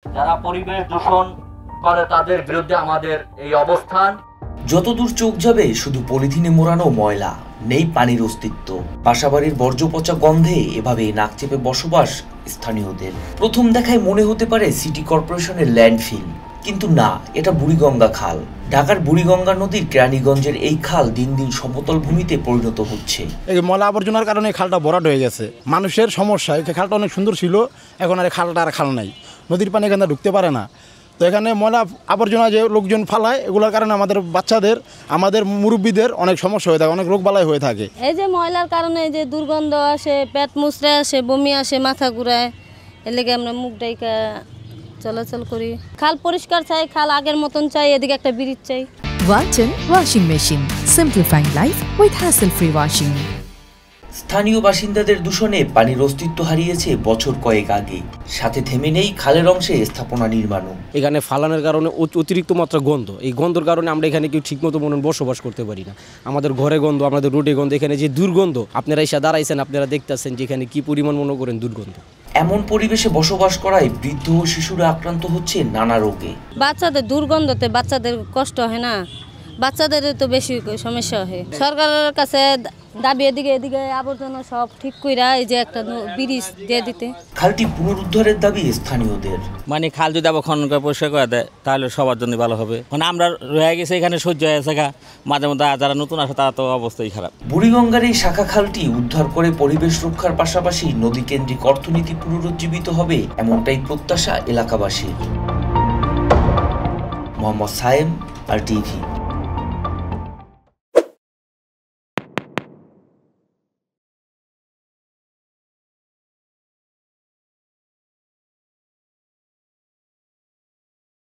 যারা পরিবেশ দূষণ করে তাদের বিরুদ্ধে আমাদের এই অবস্থান। যতদূর চোখ যাবে শুধু পলিথিনে মোড়ানো ময়লা, নেই পানির অস্তিত্ব। বাসাবাড়ির বর্জ্য পচা গন্ধে এভাবে নাক চেপে বসবাস স্থানীয়দের। প্রথম দেখায় মনে হতে পারে সিটি কর্পোরেশনের ল্যান্ডফিল, কিন্তু না, এটা বুড়িগঙ্গা খাল। ঢাকার বুড়িগঙ্গা নদীর কেরানীগঞ্জের এই খাল দিন দিন সমতল ভূমিতে পরিণত হচ্ছে। এই ময়লা আবর্জনার কারণে খালটা ভরাট হয়ে গেছে। মানুষের সমস্যা, খালটা অনেক সুন্দর ছিল, এখন আর খালটা আর খাল নাই, নদীর পানি এখানে ঢুকতে পারে না। তো এখানে ময়লা আবর্জনা যে লোকজন ফালায়, এগুলোর কারণে আমাদের বাচ্চাদের, আমাদের মুরব্বীদের অনেক সমস্যা হয়ে থাকে, অনেক রোগবালাই হয়ে থাকে। এই যে ময়লার কারণে যে দুর্গন্ধ আসে, পেট মুচড়ে আসে, বমি আসে, মাথা ঘুরায়, এর লেগে আমরা মুখ ডাইকা চলাচল করি। খাল পরিষ্কার চাই, খাল আগের মতন চাই, এদিকে একটা ব্রিজ চাই। Walton Washing Machine, simplifying life with hassle-free washing. স্থানীয় বাসিন্দাদের দূষণে পানির অস্তিত্ব হারিয়েছে বছর কয়েক আগে। সাথে থেমে নেই খালের অংশে স্থাপনা নির্মাণও। এখানে ফালানোর কারণে অতিরিক্ত মাত্রা গন্ধ, এই গন্ধের কারণে আমরা এখানে কেউ ঠিকমতো মনে বসবাস করতে পারি না। আমাদের ঘরে গন্ধ, আমাদের রোডে গন্ধ, এখানে যে দুর্গন্ধ, আপনারা এসে দাঁড়াইছেন, আপনারা দেখতেছেন যে এখানে কি পরিমাণ মনে করেন দুর্গন্ধ। এমন পরিবেশে বসবাস করায় বৃদ্ধ ও শিশুরা আক্রান্ত হচ্ছে নানা রোগে। বাচ্চাদের দুর্গন্ধতে বাচ্চাদের কষ্ট হয় না, বাচ্চাদের তো বেশি সমস্যা হয়। সরকারের কাছে দাবি এদিকে আবর্জনা সব ঠিক কইরা এই যে একটা ব্রিজ দিয়ে দিতে। খালটি পুনরুদ্ধারের দাবি স্থানীয়দের। মানে খাল যদি আবার খনন করে পরিষ্কার করে দেয় তাহলে সবার জন্য ভালো হবে। মানে আমরা রয়ে গেছে এখানে, সহ্য হয়ে গেছে, মাঝে মধ্যে যারা নতুন আসে তারা তো অবস্থাই খারাপ। বুড়িগঙ্গার এই শাখা খালটি উদ্ধার করে পরিবেশ রক্ষার পাশাপাশি নদী কেন্দ্রিক অর্থনীতি পুনরুজ্জীবিত হবে, এমনটাই প্রত্যাশা এলাকাবাসীর। মোহাম্মদ সায়েম, আর টিভি।